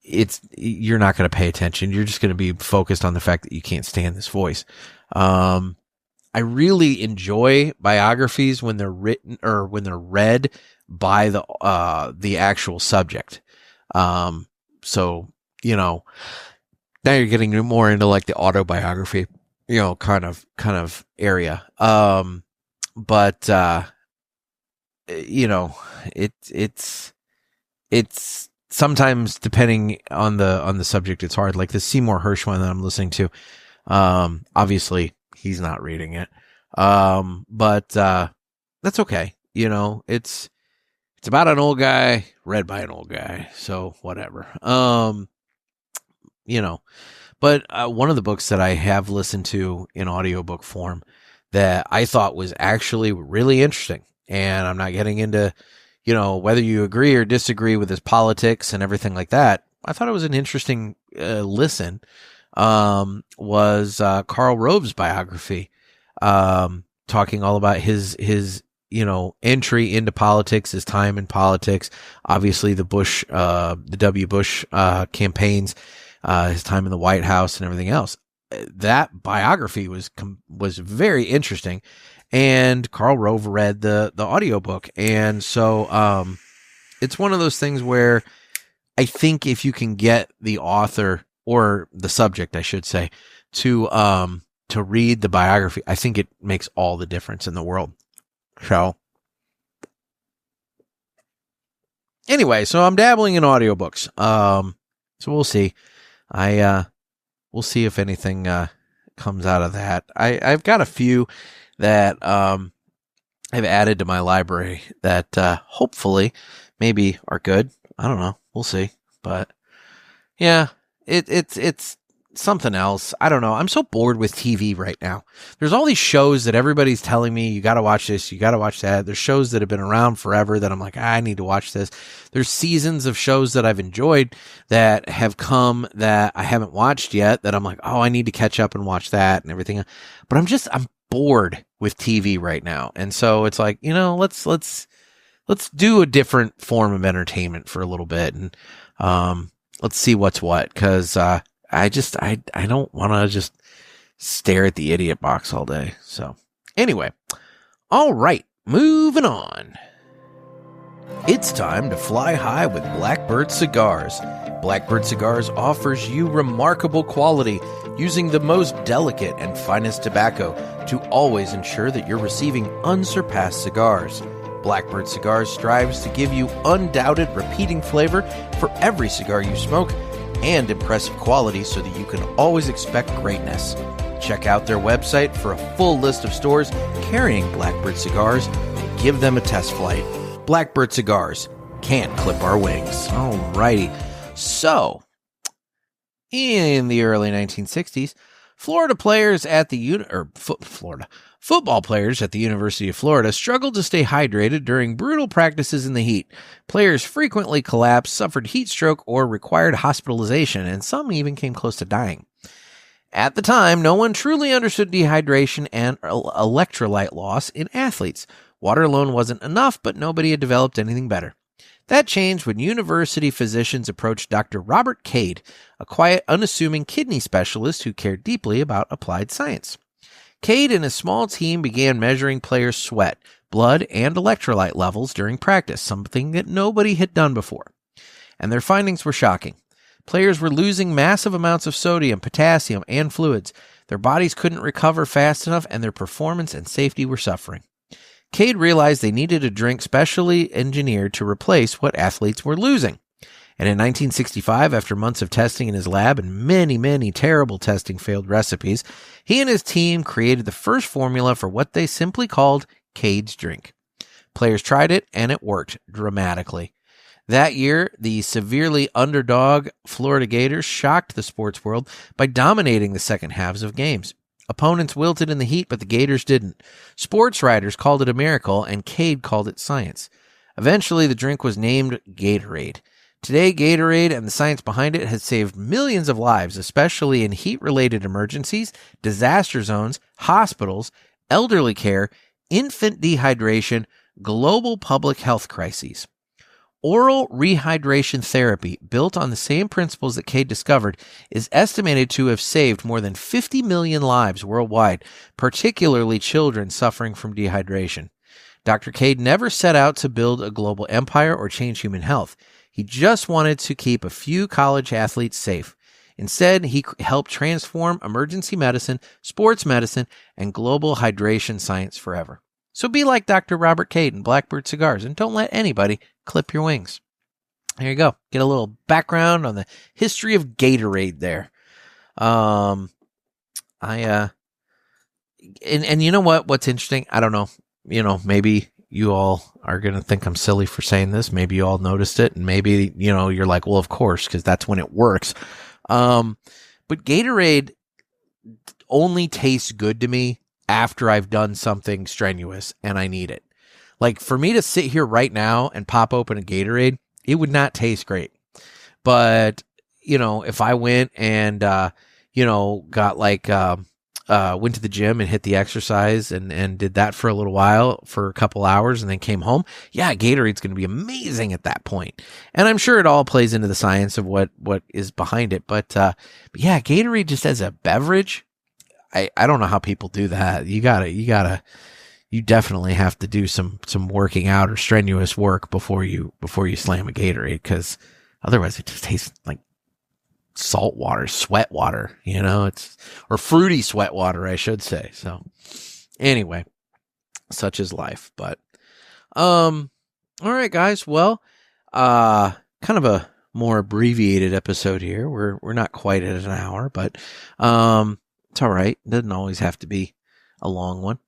You're not going to pay attention. You're just going to be focused on the fact that you can't stand this voice. I really enjoy biographies when they're written or when they're read by the actual subject. So, now you're getting more into like the autobiography, kind of area. But it's sometimes, depending on the subject, it's hard. Like the Seymour Hersh one that I'm listening to. Obviously he's not reading it. But that's okay. It's about an old guy read by an old guy. So whatever. But one of the books that I have listened to in audiobook form that I thought was actually really interesting, and I'm not getting into, whether you agree or disagree with his politics and everything like that. I thought it was an interesting listen, was Karl Rove's biography, talking all about his entry into politics, his time in politics, obviously the W. Bush campaigns, his time in the White House and everything else. that biography was very interesting, and Karl Rove read the audiobook. And so it's one of those things where I think if you can get the author, or the subject, I should say, to read the biography, I think it makes all the difference in the world. So anyway, so I'm dabbling in audiobooks. So we'll see. We'll see if anything comes out of that. I've got a few that I've added to my library that hopefully maybe are good. I don't know. We'll see. But yeah, it's something else. I don't know. I'm so bored with TV right now. There's all these shows that everybody's telling me, you got to watch this, you got to watch that. There's shows that have been around forever that I'm like, I need to watch this. There's seasons of shows that I've enjoyed that have come that I haven't watched yet that I'm like, oh, I need to catch up and watch that and everything. But I'm bored with TV right now. And so it's like, let's do a different form of entertainment for a little bit, and let's see what's what. 'Cause I don't want to just stare at the idiot box all day. So anyway, all right, moving on. It's time to fly high with Blackbird Cigars. Blackbird Cigars offers you remarkable quality using the most delicate and finest tobacco to always ensure that you're receiving unsurpassed cigars. Blackbird Cigars strives to give you undoubted repeating flavor for every cigar you smoke, and impressive quality so that you can always expect greatness. Check out their website for a full list of stores carrying Blackbird Cigars and give them a test flight. Blackbird Cigars, can't clip our wings. Alrighty. So, in the early 1960s, Football players at the University of Florida struggled to stay hydrated during brutal practices in the heat. Players frequently collapsed, suffered heat stroke, or required hospitalization, and some even came close to dying. At the time, no one truly understood dehydration and electrolyte loss in athletes. Water alone wasn't enough, but nobody had developed anything better. That changed when university physicians approached Dr. Robert Cade, a quiet, unassuming kidney specialist who cared deeply about applied science. Cade and his small team began measuring players' sweat, blood, and electrolyte levels during practice, something that nobody had done before. And their findings were shocking. Players were losing massive amounts of sodium, potassium, and fluids. Their bodies couldn't recover fast enough, and their performance and safety were suffering. Cade realized they needed a drink specially engineered to replace what athletes were losing. And in 1965, after months of testing in his lab and many, many terrible testing failed recipes, he and his team created the first formula for what they simply called Cade's drink. Players tried it, and it worked dramatically. That year, the severely underdog Florida Gators shocked the sports world by dominating the second halves of games. Opponents wilted in the heat, but the Gators didn't. Sports writers called it a miracle, and Cade called it science. Eventually, the drink was named Gatorade. Today, Gatorade and the science behind it has saved millions of lives, especially in heat-related emergencies, disaster zones, hospitals, elderly care, infant dehydration, global public health crises. Oral rehydration therapy, built on the same principles that Cade discovered, is estimated to have saved more than 50 million lives worldwide, particularly children suffering from dehydration. Dr. Cade never set out to build a global empire or change human health. He just wanted to keep a few college athletes safe. Instead, he helped transform emergency medicine, sports medicine, and global hydration science forever. So be like Dr. Robert Cade and Blackbird Cigars, and don't let anybody clip your wings. There you go. Get a little background on the history of Gatorade there. And you know what? What's interesting? I don't know. Maybe you all are going to think I'm silly for saying this. Maybe you all noticed it, and maybe, you're like, well, of course, because that's when it works. But Gatorade only tastes good to me after I've done something strenuous and I need it. Like, for me to sit here right now and pop open a Gatorade, it would not taste great. But, if I went and, got like, went to the gym and hit the exercise and did that for a little while, for a couple hours, and then came home, yeah, Gatorade's going to be amazing at that point. And I'm sure it all plays into the science of what is behind it. But yeah, Gatorade just as a beverage, I don't know how people do that. You definitely have to do some working out or strenuous work before you slam a Gatorade, because otherwise it just tastes like salt water, sweat water, or fruity sweat water, I should say. So anyway, such is life. But all right, guys. Well, kind of a more abbreviated episode here. We're not quite at an hour, but it's all right. It doesn't always have to be a long one.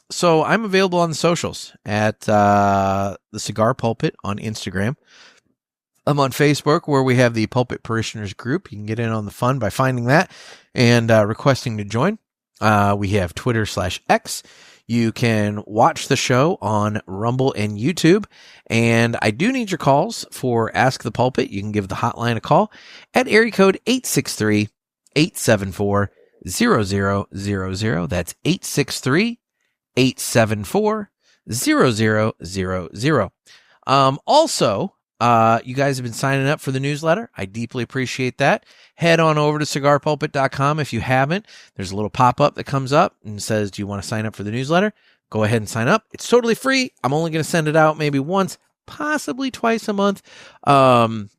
So I'm available on the socials at the Cigar Pulpit on Instagram. I'm on Facebook, where we have the Pulpit Parishioners group. You can get in on the fun by finding that and requesting to join. We have Twitter/X. You can watch the show on Rumble and YouTube. And I do need your calls for Ask the Pulpit. You can give the hotline a call at area code 863-874-0000. That's 863-874-0000. Also, you guys have been signing up for the newsletter. I deeply appreciate that. Head on over to cigarpulpit.com if you haven't. There's a little pop-up that comes up and says, do you want to sign up for the newsletter? Go ahead and sign up. It's totally free. I'm only going to send it out maybe once, possibly twice a month. But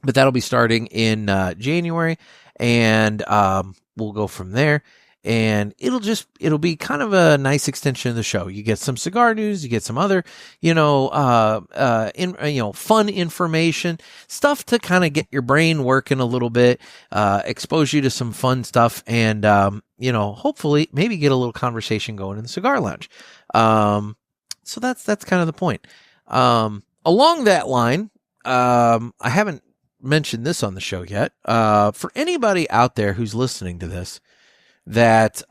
that'll be starting in January, and we'll go from there. And it'll be kind of a nice extension of the show. You get some cigar news, you get some other, fun information, stuff to kind of get your brain working a little bit, expose you to some fun stuff, and, hopefully maybe get a little conversation going in the cigar lounge. So that's kind of the point. Along that line, I haven't mentioned this on the show yet. For anybody out there who's listening to this, that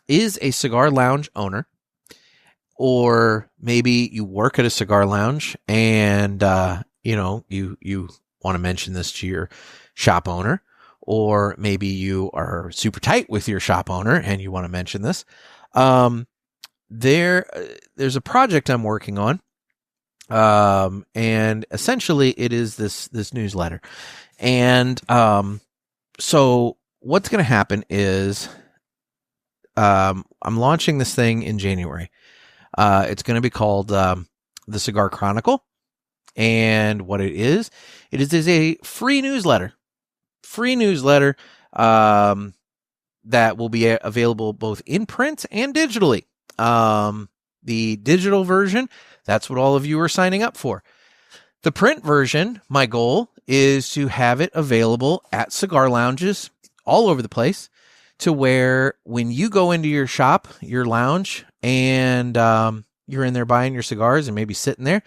is a cigar lounge owner, or maybe you work at a cigar lounge and you want to mention this to your shop owner, or maybe you are super tight with your shop owner and you want to mention this. There's a project I'm working on, and essentially it is this newsletter. And so what's going to happen is I'm launching this thing in January. It's going to be called the Cigar Chronicle. And what it is a free newsletter. That will be available both in print and digitally. The digital version, that's what all of you are signing up for. The print version, my goal is to have it available at cigar lounges all over the place, to where when you go into your shop, your lounge, and you're in there buying your cigars and maybe sitting there,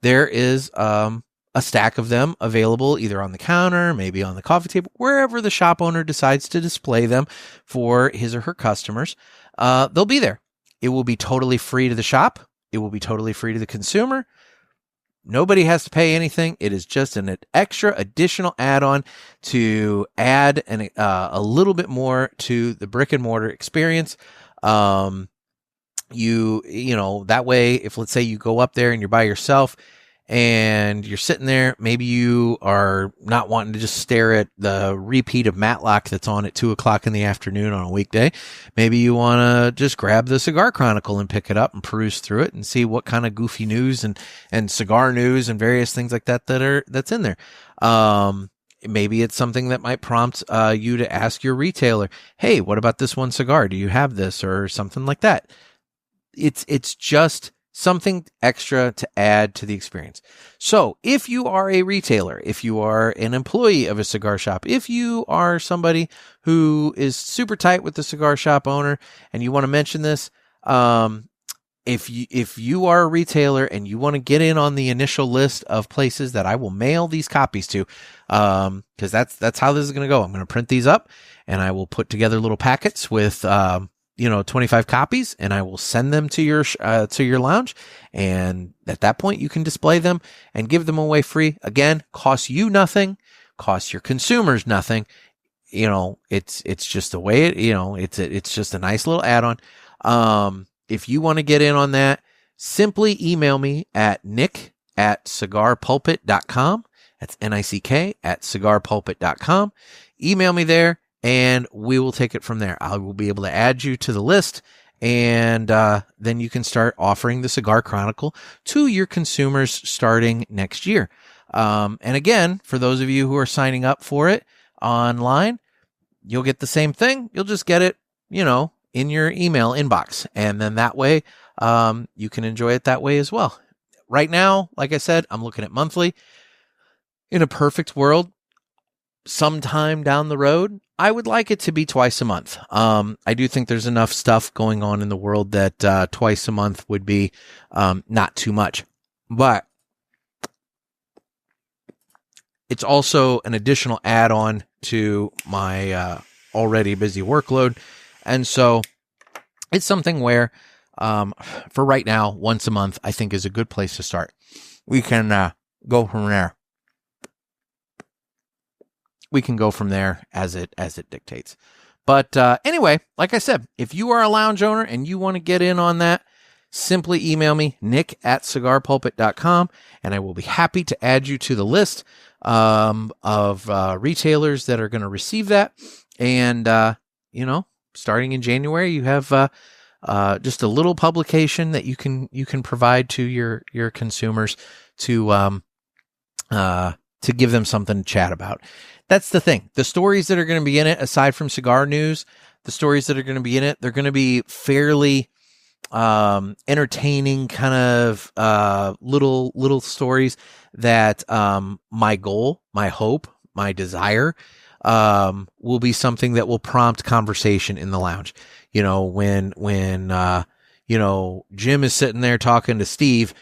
there is a stack of them available either on the counter, maybe on the coffee table, wherever the shop owner decides to display them for his or her customers. They'll be there. It will be totally free to the shop. It will be totally free to the consumer. Nobody has to pay anything. It is just an extra additional add-on to add a little bit more to the brick and mortar experience. That way, if let's say you go up there and you're by yourself and you're sitting there, maybe you are not wanting to just stare at the repeat of Matlock that's on at 2:00 in the afternoon on a weekday. Maybe you want to just grab the Cigar Chronicle and pick it up and peruse through it and see what kind of goofy news and cigar news and various things like that's in there. Maybe it's something that might prompt you to ask your retailer, hey, what about this one cigar? Do you have this, or something like that? It's just something extra to add to the experience. So if you are a retailer, if you are an employee of a cigar shop, if you are somebody who is super tight with the cigar shop owner and you want to mention this, if you are a retailer and you want to get in on the initial list of places that I will mail these copies to, because that's how this is going to go. I'm going to print these up and I will put together little packets with 25 copies, and I will send them to your lounge. And at that point, you can display them and give them away free. Again, costs you nothing, costs your consumers nothing. it's just the way it's just a nice little add-on. If you want to get in on that, simply email me at nick@cigarpulpit.com. That's NICK @cigarpulpit.com. Email me there and we will take it from there. I will be able to add you to the list, and then you can start offering the Cigar Chronicle to your consumers starting next year. And again, for those of you who are signing up for it online, you'll get the same thing. You'll just get it, in your email inbox. And then that way, you can enjoy it that way as well. Right now, like I said, I'm looking at monthly. In a perfect world, sometime down the road, I would like it to be twice a month. I do think there's enough stuff going on in the world that twice a month would be not too much. But it's also an additional add-on to my already busy workload. And so it's something where, for right now, once a month, I think is a good place to start. We can go from there. We can go from there as it dictates. But anyway, like I said, if you are a lounge owner and you want to get in on that, simply email me, nick@cigarpulpit.com, and I will be happy to add you to the list of retailers that are going to receive that. And, starting in January, you have just a little publication that you can provide to your consumers to give them something to chat about. That's the thing. The stories that are going to be in it, aside from cigar news, the stories that are going to be in it, they're going to be fairly entertaining, kind of little stories that my goal, my hope, my desire will be something that will prompt conversation in the lounge. When Jim is sitting there talking to Steve,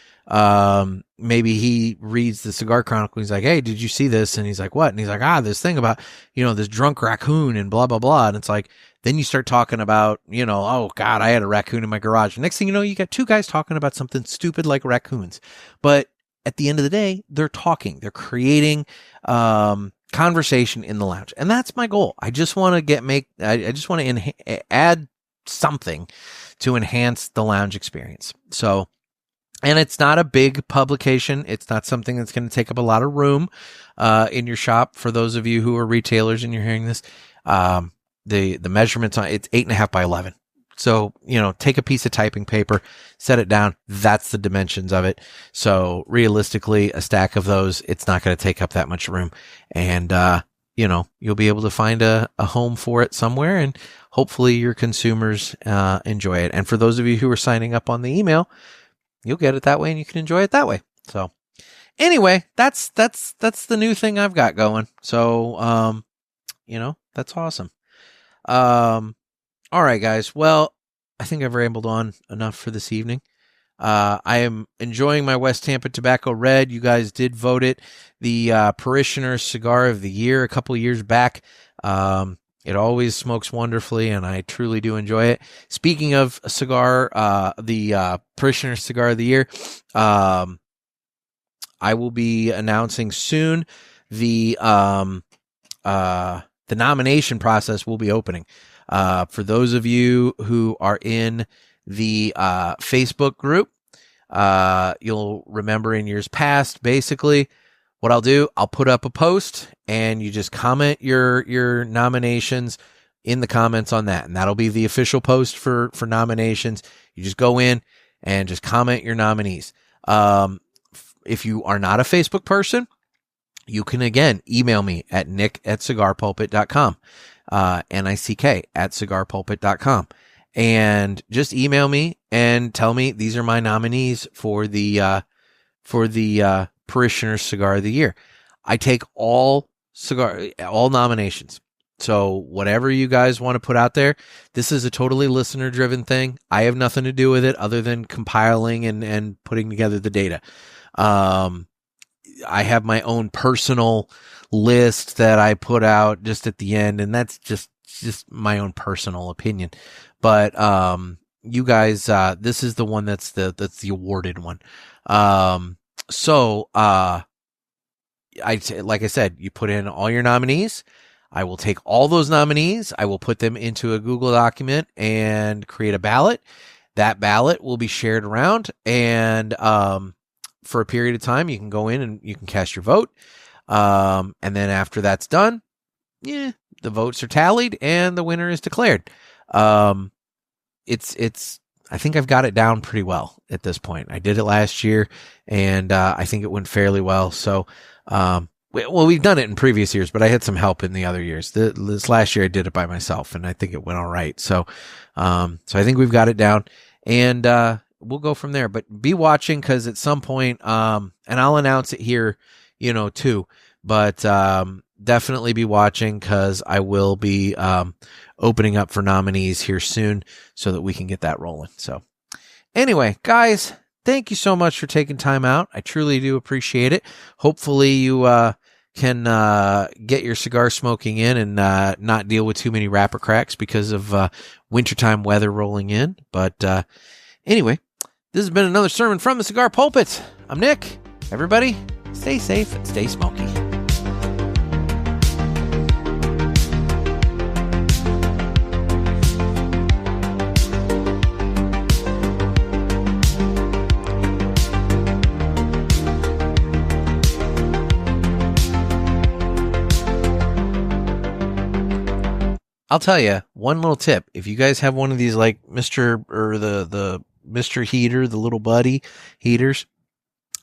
maybe he reads the Cigar Chronicle. He's like, "Hey, did you see this?" And he's like, "What?" And he's like, "This thing about, this drunk raccoon and blah, blah, blah." And it's like, then you start talking about, "Oh God, I had a raccoon in my garage." Next thing you know, you got two guys talking about something stupid like raccoons. But at the end of the day, they're talking, they're creating, conversation in the lounge. And that's my goal. I just want to add something to enhance the lounge experience. So, and it's not a big publication. It's not something that's going to take up a lot of room in your shop. For those of you who are retailers and you're hearing this, the measurements on it's 8.5 by 11. So, take a piece of typing paper, set it down. That's the dimensions of it. So realistically, a stack of those, it's not going to take up that much room. And, you'll be able to find a home for it somewhere, and hopefully your consumers enjoy it. And for those of you who are signing up on the email, you'll get it that way and you can enjoy it that way. So anyway, that's the new thing I've got going. So, that's awesome. All right, guys. Well, I think I've rambled on enough for this evening. I am enjoying my West Tampa Tobacco Red. You guys did vote it the Parishioner Cigar of the Year a couple of years back. It always smokes wonderfully, and I truly do enjoy it. Speaking of a cigar, the Parishioner Cigar of the Year, I will be announcing soon the nomination process will be opening. For those of you who are in the Facebook group, you'll remember in years past, basically, what I'll do, I'll put up a post and you just comment your nominations in the comments on that. And that'll be the official post for nominations. You just go in and just comment your nominees. If you are not a Facebook person, you can, again, email me at nick@cigarpulpit.com. NICK@cigarpulpit.com, and just email me and tell me these are my nominees for the Parishioner Cigar of the Year. I take all nominations. So whatever you guys want to put out there, this is a totally listener driven thing. I have nothing to do with it other than compiling and putting together the data. I have my own personal list that I put out just at the end, and that's just my own personal opinion. But you guys, this is the one that's the awarded one. Like I said, you put in all your nominees. I will take all those nominees. I will put them into a Google document and create a ballot. That ballot will be shared around, and for a period of time, you can go in and you can cast your vote. And then after that's done, the votes are tallied and the winner is declared. It's I think I've got it down pretty well at this point. I did it last year, and I think it went fairly well. So, we've done it in previous years, but I had some help in the other years. This last year I did it by myself, and I think it went all right. So I think we've got it down, and we'll go from there. But be watching, because at some point, and I'll announce it here, too. But definitely be watching, because I will be opening up for nominees here soon so that we can get that rolling. So anyway, guys, thank you so much for taking time out. I truly do appreciate it. Hopefully you can get your cigar smoking in and not deal with too many wrapper cracks because of wintertime weather rolling in. But anyway, this has been another sermon from the Cigar Pulpit. I'm Nick. Everybody, stay safe and stay smoky. I'll tell you one little tip. If you guys have one of these, like Mr. or the Mr. heater, the little buddy heaters,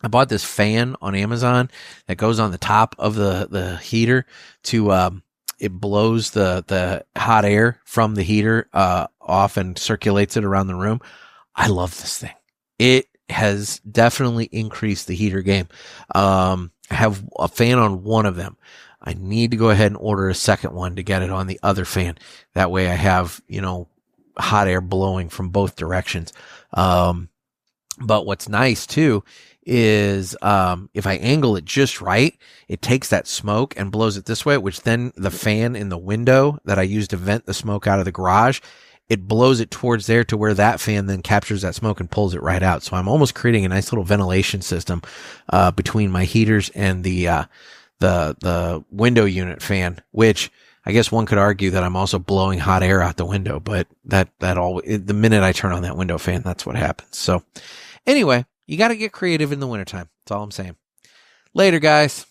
I bought this fan on Amazon that goes on the top of the heater to, it blows the hot air from the heater, off and circulates it around the room. I love this thing. It has definitely increased the heater game. I have a fan on one of them. I need to go ahead and order a second one to get it on the other fan. That way I have, hot air blowing from both directions. But what's nice too is, if I angle it just right, it takes that smoke and blows it this way, which then the fan in the window that I use to vent the smoke out of the garage, it blows it towards there to where that fan then captures that smoke and pulls it right out. So I'm almost creating a nice little ventilation system, between my heaters and the window unit fan, which I guess one could argue that I'm also blowing hot air out the window, but the minute I turn on that window fan, that's what happens. So anyway, you got to get creative in the wintertime. That's all I'm saying. Later, guys.